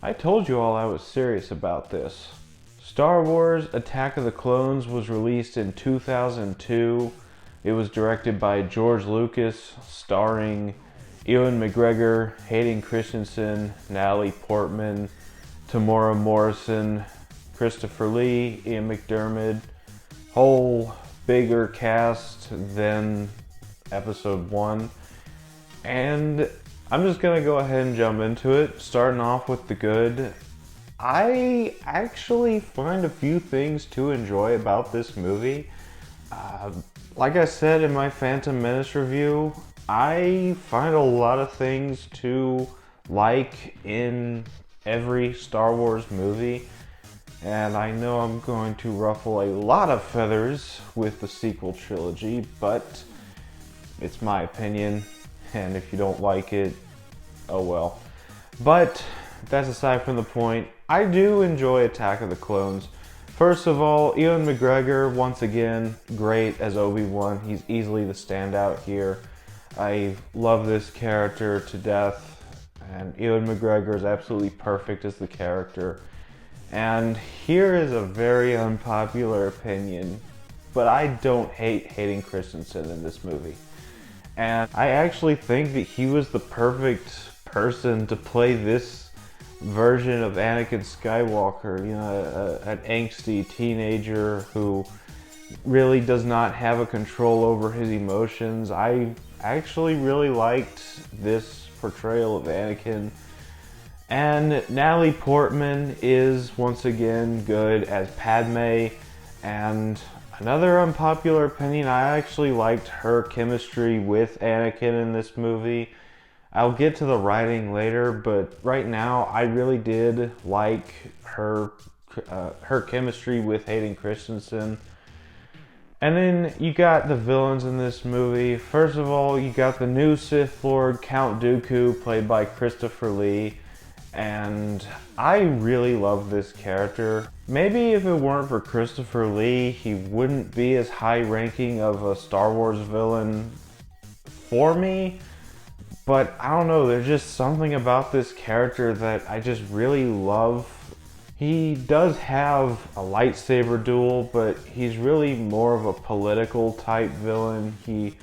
I told you all I was serious about this. Star Wars Attack of the Clones was released in 2002. It was directed by George Lucas, starring Ewan McGregor, Hayden Christensen, Natalie Portman, Tamora Morrison, Christopher Lee, Ian McDiarmid. Whole bigger cast than episode 1. And I'm just gonna go ahead and jump into it, starting off with the good. I actually find a few things to enjoy about this movie. Like I said in my Phantom Menace review, I find a lot of things to like in every Star Wars movie. And I know I'm going to ruffle a lot of feathers with the sequel trilogy, but it's my opinion, and if you don't like it, oh well. But that's aside from the point. I do enjoy Attack of the Clones. First of all, Ewan McGregor, once again, great as Obi-Wan. He's easily the standout here. I love this character to death, and Ewan McGregor is absolutely perfect as the character. And here is a very unpopular opinion, but I don't hate Hayden Christensen in this movie. And I actually think that he was the perfect person to play this version of Anakin Skywalker, you know, an angsty teenager who really does not have a control over his emotions. I actually really liked this portrayal of Anakin. And Natalie Portman is once again good as Padme. And another unpopular opinion, I actually liked her chemistry with Anakin in this movie. I'll get to the writing later, but right now I really did like her chemistry with Hayden Christensen. And then you got the villains in this movie. First of all, you got the new Sith Lord, Count Dooku, played by Christopher Lee. And I really love this character. Maybe if it weren't for Christopher Lee, he wouldn't be as high ranking of a Star Wars villain for me. But I don't know, there's just something about this character that I just really love. He does have a lightsaber duel, but he's really more of a political type villain. He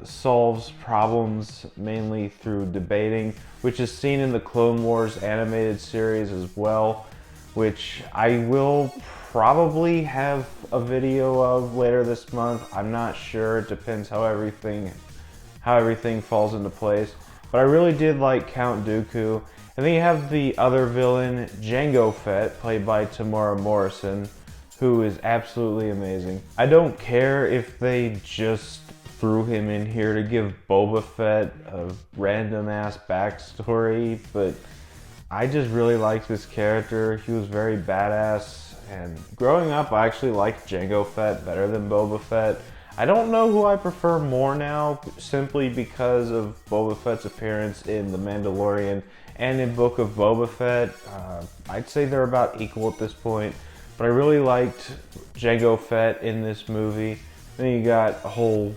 solves problems mainly through debating, which is seen in the Clone Wars animated series as well, which I will probably have a video of later this month. I'm not sure, it depends how everything falls into place. But I really did like Count Dooku. And then you have the other villain, Jango Fett, played by Tamora Morrison, who is absolutely amazing. I don't care if they just threw him in here to give Boba Fett a random ass backstory, but I just really liked this character. He was very badass, and growing up I actually liked Jango Fett better than Boba Fett. I don't know who I prefer more now, simply because of Boba Fett's appearance in The Mandalorian and in Book of Boba Fett. I'd say they're about equal at this point, but I really liked Jango Fett in this movie. Then you got a whole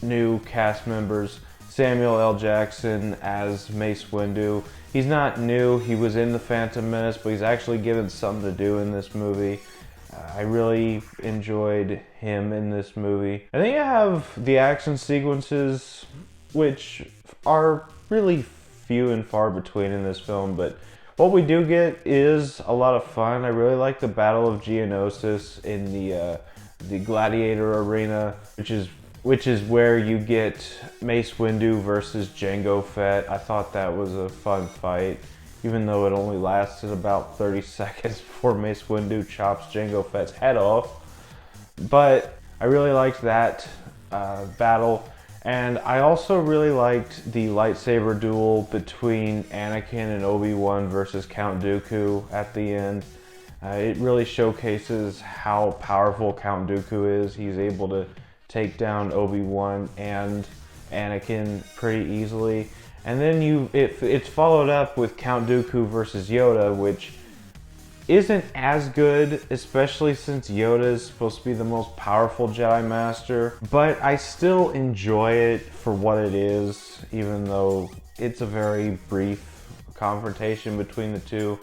new cast members. Samuel L. Jackson as Mace Windu. He's not new, he was in The Phantom Menace, but he's actually given something to do in this movie. I really enjoyed him in this movie. And then you have the action sequences, which are really few and far between in this film, but what we do get is a lot of fun. I really like the Battle of Geonosis in the Gladiator Arena, which is where you get Mace Windu versus Jango Fett. I thought that was a fun fight, even though it only lasted about 30 seconds before Mace Windu chops Jango Fett's head off. But I really liked that battle. And I also really liked the lightsaber duel between Anakin and Obi-Wan versus Count Dooku at the end. It really showcases how powerful Count Dooku is. He's able to take down Obi-Wan and Anakin pretty easily. And then it's followed up with Count Dooku versus Yoda, which isn't as good, especially since Yoda is supposed to be the most powerful Jedi Master. But I still enjoy it for what it is, even though it's a very brief confrontation between the two.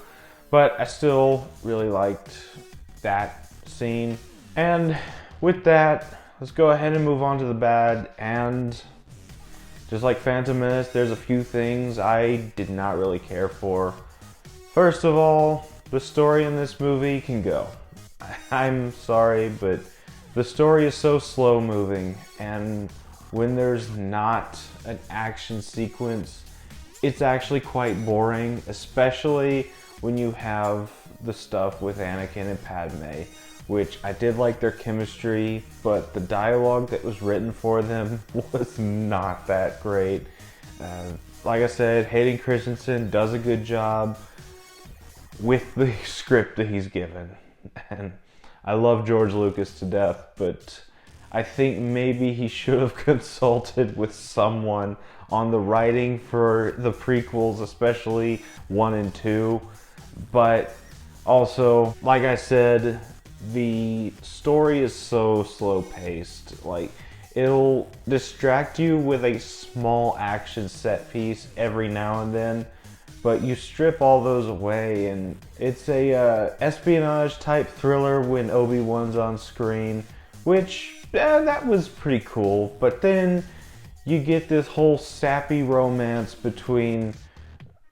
But I still really liked that scene. And with that, let's go ahead and move on to the bad. And just like Phantom Menace, there's a few things I did not really care for. First of all, the story in this movie can go. I'm sorry, but the story is so slow moving, and when there's not an action sequence, it's actually quite boring, especially when you have the stuff with Anakin and Padme, which I did like their chemistry, but the dialogue that was written for them was not that great. Like I said, Hayden Christensen does a good job with the script that he's given. And I love George Lucas to death, but I think maybe he should have consulted with someone on the writing for the prequels, especially 1 and 2. But also, like I said, the story is so slow paced. Like, it'll distract you with a small action set piece every now and then, but you strip all those away and it's a espionage type thriller when Obi-Wan's on screen, which that was pretty cool. But then you get this whole sappy romance between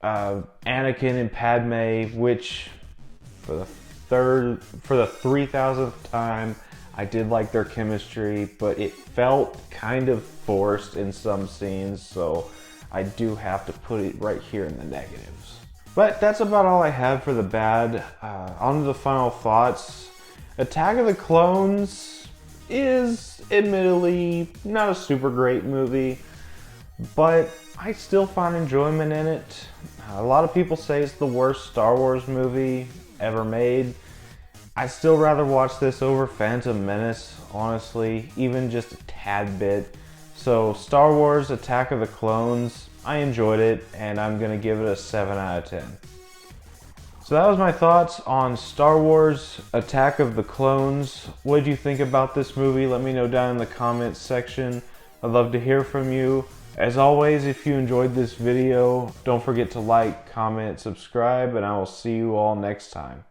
Anakin and Padme, which for the 3,000th time, I did like their chemistry, but it felt kind of forced in some scenes, so I do have to put it right here in the negatives. But that's about all I have for the bad. On to the final thoughts. Attack of the Clones is admittedly not a super great movie, but I still find enjoyment in it. A lot of people say it's the worst Star Wars movie ever made. I'd still rather watch this over Phantom Menace, honestly, even just a tad bit. So Star Wars Attack of the Clones, I enjoyed it, and I'm gonna give it a 7 out of 10. So that was my thoughts on Star Wars Attack of the Clones. What did you think about this movie? Let me know down in the comments section. I'd love to hear from you. As always, if you enjoyed this video, don't forget to like, comment, subscribe, and I will see you all next time.